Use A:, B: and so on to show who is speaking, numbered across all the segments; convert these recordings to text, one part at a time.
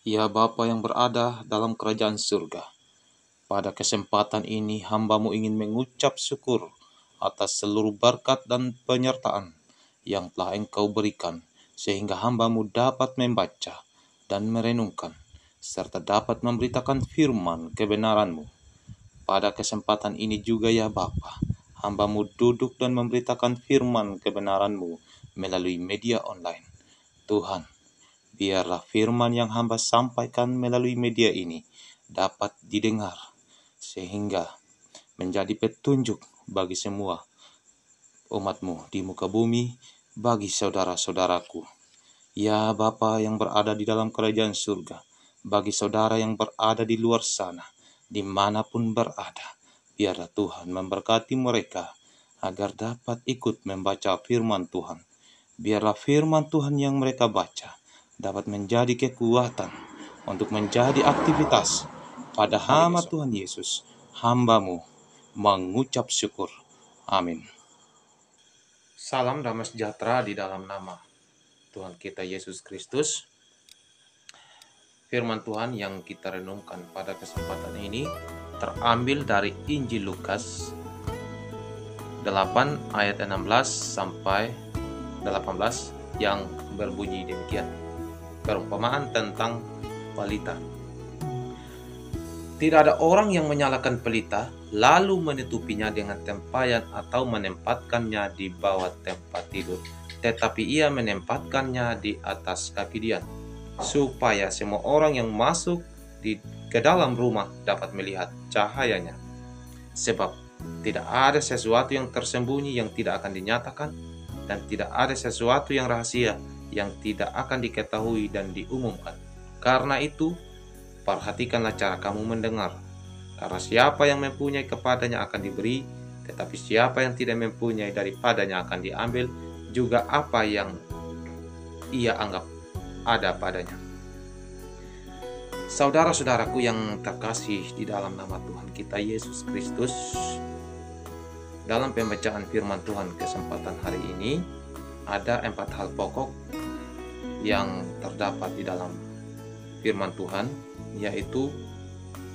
A: Ya Bapa yang berada dalam kerajaan surga, pada kesempatan ini hamba-Mu ingin mengucap syukur atas seluruh berkat dan penyertaan yang telah Engkau berikan, sehingga hamba-Mu dapat membaca dan merenungkan, serta dapat memberitakan firman kebenaran-Mu. Pada kesempatan ini juga ya Bapa, hamba-Mu duduk dan memberitakan firman kebenaran-Mu melalui media online. Tuhan, biarlah firman yang hamba sampaikan melalui media ini dapat didengar, sehingga menjadi petunjuk bagi semua umat-Mu di muka bumi, bagi saudara-saudaraku. Ya Bapa yang berada di dalam kerajaan surga, bagi saudara yang berada di luar sana, dimanapun berada, biarlah Tuhan memberkati mereka agar dapat ikut membaca firman Tuhan. Biarlah firman Tuhan yang mereka baca dapat menjadi kekuatan untuk menjadi aktivitas. Pada nama Tuhan Yesus, hamba-Mu mengucap syukur. Amin. Salam damai sejahtera di dalam nama Tuhan kita Yesus Kristus. Firman Tuhan yang kita renungkan pada kesempatan ini terambil dari Injil Lukas 8 ayat 16 sampai 18 yang berbunyi demikian. Perumpamaan tentang pelita. Tidak ada orang yang menyalakan pelita lalu menutupinya dengan tempayan atau menempatkannya di bawah tempat tidur, tetapi ia menempatkannya di atas kaki dian, supaya semua orang yang masuk ke dalam rumah dapat melihat cahayanya. Sebab tidak ada sesuatu yang tersembunyi yang tidak akan dinyatakan, dan tidak ada sesuatu yang rahasia yang tidak akan diketahui dan diumumkan. Karena itu, perhatikanlah cara kamu mendengar. Karena siapa yang mempunyai kepadanya akan diberi, tetapi siapa yang tidak mempunyai daripadanya akan diambil juga apa yang ia anggap ada padanya. Saudara-saudaraku yang terkasih di dalam nama Tuhan kita Yesus Kristus, dalam pembacaan firman Tuhan kesempatan hari ini, ada 4 hal pokok yang terdapat di dalam firman Tuhan, yaitu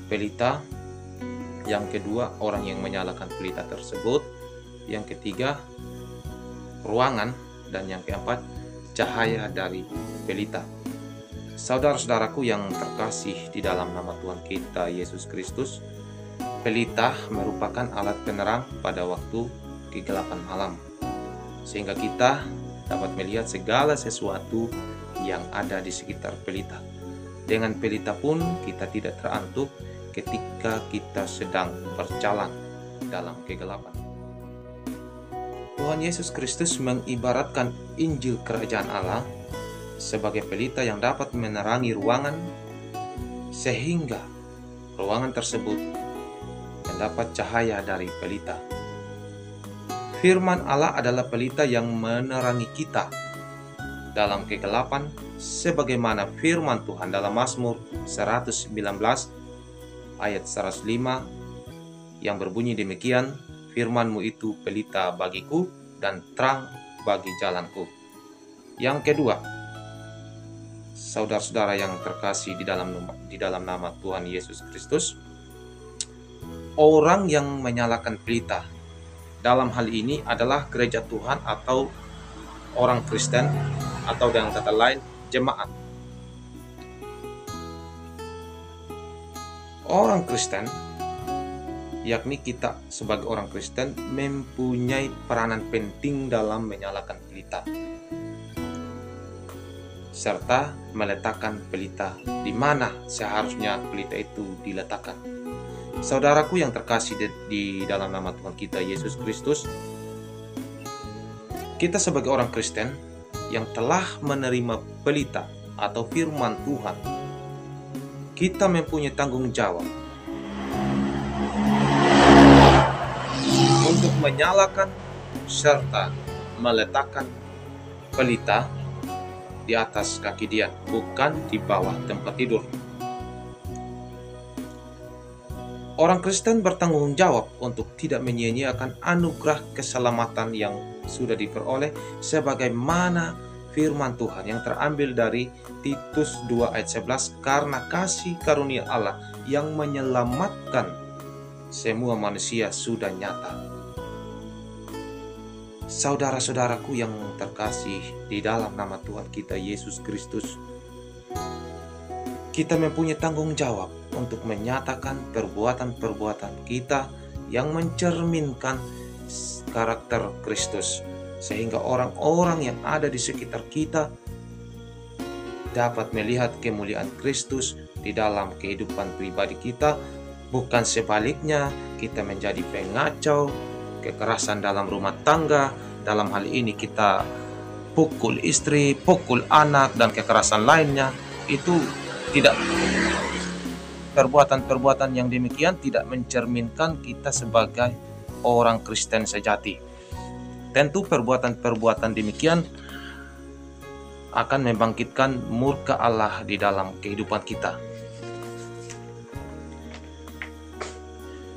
A: pelita, yang kedua orang yang menyalakan pelita tersebut, yang ketiga ruangan, dan yang keempat cahaya dari pelita. Saudara-saudaraku yang terkasih di dalam nama Tuhan kita Yesus Kristus, pelita merupakan alat penerang pada waktu kegelapan malam, sehingga kita dapat melihat segala sesuatu yang ada di sekitar pelita. Dengan pelita pun kita tidak terantuk ketika kita sedang berjalan dalam kegelapan. Tuhan Yesus Kristus mengibaratkan Injil Kerajaan Allah sebagai pelita yang dapat menerangi ruangan, sehingga ruangan tersebut mendapat cahaya dari pelita. Firman Allah adalah pelita yang menerangi kita dalam kegelapan, sebagaimana firman Tuhan dalam Mazmur 119 ayat 105 yang berbunyi demikian, firman-Mu itu pelita bagiku dan terang bagi jalanku. Yang kedua, saudara-saudara yang terkasih di dalam nama Tuhan Yesus Kristus, orang yang menyalakan pelita dalam hal ini adalah gereja Tuhan atau orang Kristen, atau dengan kata lain jemaat. Orang Kristen, yakni kita sebagai orang Kristen, mempunyai peranan penting dalam menyalakan pelita serta meletakkan pelita di mana seharusnya pelita itu diletakkan. Saudaraku yang terkasih di dalam nama Tuhan kita Yesus Kristus, kita sebagai orang Kristen yang telah menerima pelita atau firman Tuhan, kita mempunyai tanggung jawab untuk menyalakan serta meletakkan pelita di atas kaki dia, bukan di bawah tempat tidur. Orang Kristen bertanggung jawab untuk tidak menyia-nyiakan anugerah keselamatan yang sudah diperoleh, sebagaimana firman Tuhan yang terambil dari Titus 2 ayat 11, karena kasih karunia Allah yang menyelamatkan semua manusia sudah nyata. Saudara-saudaraku yang terkasih di dalam nama Tuhan kita Yesus Kristus, kita mempunyai tanggung jawab untuk menyatakan perbuatan-perbuatan kita yang mencerminkan karakter Kristus, sehingga orang-orang yang ada di sekitar kita dapat melihat kemuliaan Kristus di dalam kehidupan pribadi kita, bukan sebaliknya kita menjadi pengacau, kekerasan dalam rumah tangga. Dalam hal ini kita pukul istri, pukul anak, dan kekerasan lainnya. Itu tidak, perbuatan-perbuatan yang demikian tidak mencerminkan kita sebagai orang Kristen sejati. Tentu perbuatan-perbuatan demikian akan membangkitkan murka Allah di dalam kehidupan kita.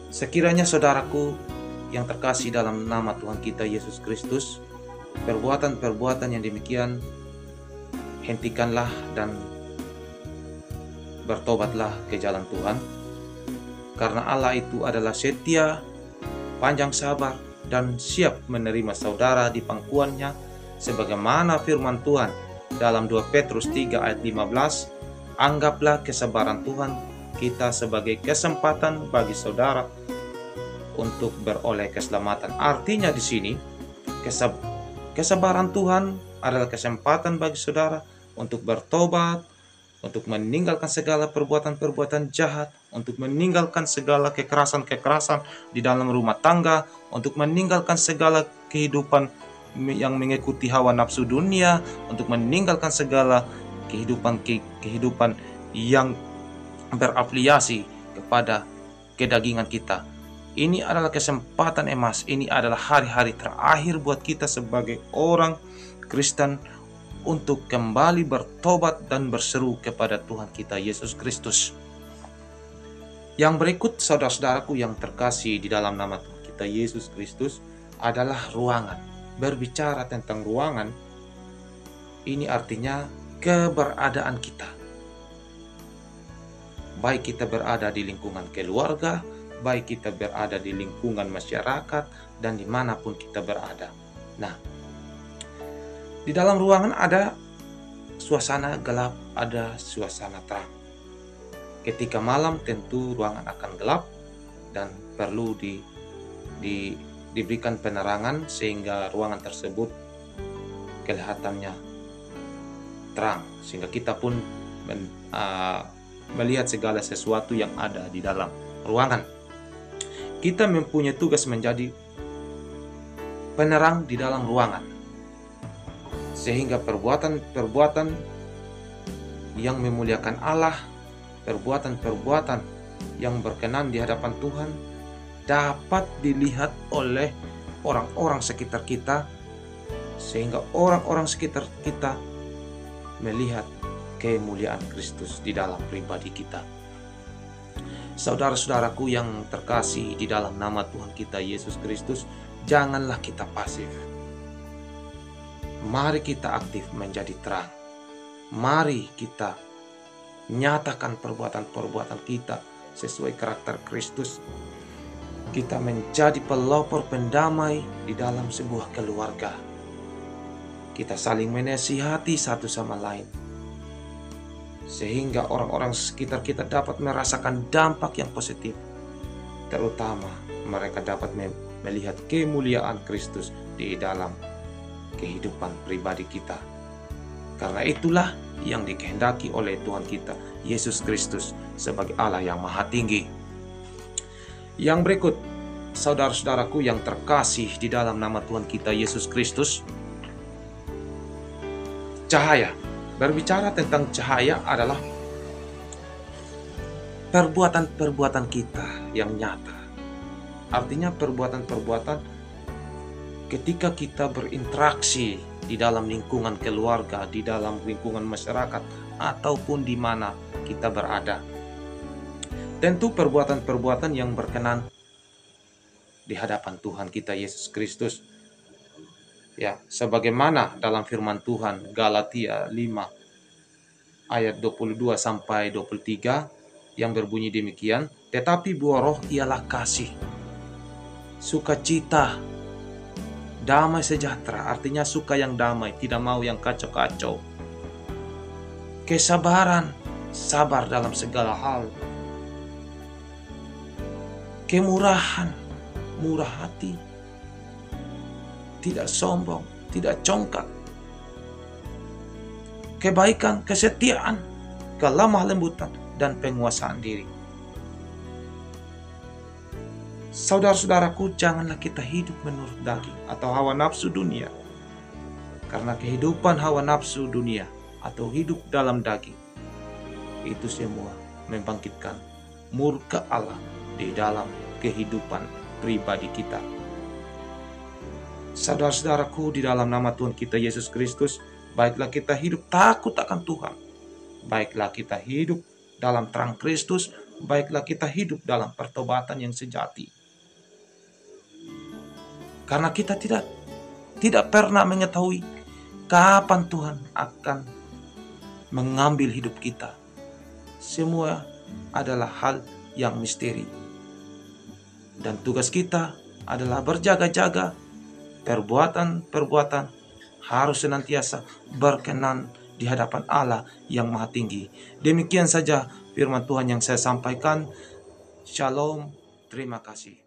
A: Sekiranya saudaraku yang terkasih dalam nama Tuhan kita Yesus Kristus, perbuatan-perbuatan yang demikian hentikanlah dan bertobatlah ke jalan Tuhan, karena Allah itu adalah setia, panjang sabar, dan siap menerima saudara di pangkuannya, sebagaimana firman Tuhan dalam 2 Petrus 3 ayat 15, anggaplah kesabaran Tuhan kita sebagai kesempatan bagi saudara untuk beroleh keselamatan. Artinya di sini kesabaran Tuhan adalah kesempatan bagi saudara untuk bertobat, untuk meninggalkan segala perbuatan-perbuatan jahat, untuk meninggalkan segala kekerasan-kekerasan di dalam rumah tangga, untuk meninggalkan segala kehidupan yang mengikuti hawa nafsu dunia, untuk meninggalkan segala kehidupan yang berafiliasi kepada kedagingan kita. Ini adalah kesempatan emas, ini adalah hari-hari terakhir buat kita sebagai orang Kristen untuk kembali bertobat dan berseru kepada Tuhan kita Yesus Kristus. Yang berikut, saudara-saudaraku yang terkasih di dalam nama Tuhan kita Yesus Kristus, adalah ruangan. Berbicara tentang ruangan, ini artinya keberadaan kita. Baik kita berada di lingkungan keluarga, baik kita berada di lingkungan masyarakat, dan dimanapun kita berada. Nah, di dalam ruangan ada suasana gelap, ada suasana terang. Ketika malam tentu ruangan akan gelap dan perlu diberikan penerangan sehingga ruangan tersebut kelihatannya terang, sehingga kita pun melihat segala sesuatu yang ada di dalam ruangan. Kita mempunyai tugas menjadi penerang di dalam ruangan, sehingga perbuatan-perbuatan yang memuliakan Allah, perbuatan-perbuatan yang berkenan di hadapan Tuhan dapat dilihat oleh orang-orang sekitar kita, sehingga orang-orang sekitar kita melihat kemuliaan Kristus di dalam pribadi kita. Saudara-saudaraku yang terkasih di dalam nama Tuhan kita Yesus Kristus, janganlah kita pasif. Mari kita aktif menjadi terang. Mari kita nyatakan perbuatan-perbuatan kita sesuai karakter Kristus. Kita menjadi pelopor pendamai di dalam sebuah keluarga. Kita saling menasihati satu sama lain, sehingga orang-orang sekitar kita dapat merasakan dampak yang positif. Terutama mereka dapat melihat kemuliaan Kristus di dalam kehidupan pribadi kita. Karena itulah yang dikehendaki oleh Tuhan kita Yesus Kristus sebagai Allah yang Maha Tinggi. Yang berikut, saudara-saudaraku yang terkasih di dalam nama Tuhan kita Yesus Kristus, cahaya. Berbicara tentang cahaya adalah perbuatan-perbuatan kita yang nyata. Artinya perbuatan-perbuatan ketika kita berinteraksi di dalam lingkungan keluarga, di dalam lingkungan masyarakat, ataupun di mana kita berada. Tentu perbuatan-perbuatan yang berkenan di hadapan Tuhan kita Yesus Kristus. Ya, sebagaimana dalam firman Tuhan Galatia 5 ayat 22 sampai 23 yang berbunyi demikian, tetapi buah roh ialah kasih, sukacita, damai sejahtera, artinya suka yang damai, tidak mau yang kacau-kacau. Kesabaran, sabar dalam segala hal. Kemurahan, murah hati, tidak sombong, tidak congkak. Kebaikan, kesetiaan, kelemah lembutan, dan penguasaan diri. Saudara-saudaraku, janganlah kita hidup menurut daging atau hawa nafsu dunia. Karena kehidupan hawa nafsu dunia atau hidup dalam daging, itu semua membangkitkan murka Allah di dalam kehidupan pribadi kita. Saudara-saudaraku, di dalam nama Tuhan kita Yesus Kristus, baiklah kita hidup takut akan Tuhan. Baiklah kita hidup dalam terang Kristus, baiklah kita hidup dalam pertobatan yang sejati. Karena kita tidak pernah mengetahui kapan Tuhan akan mengambil hidup kita. Semua adalah hal yang misteri. Dan tugas kita adalah berjaga-jaga. Perbuatan harus senantiasa berkenan di hadapan Allah yang Maha Tinggi. Demikian saja firman Tuhan yang saya sampaikan. Shalom, terima kasih.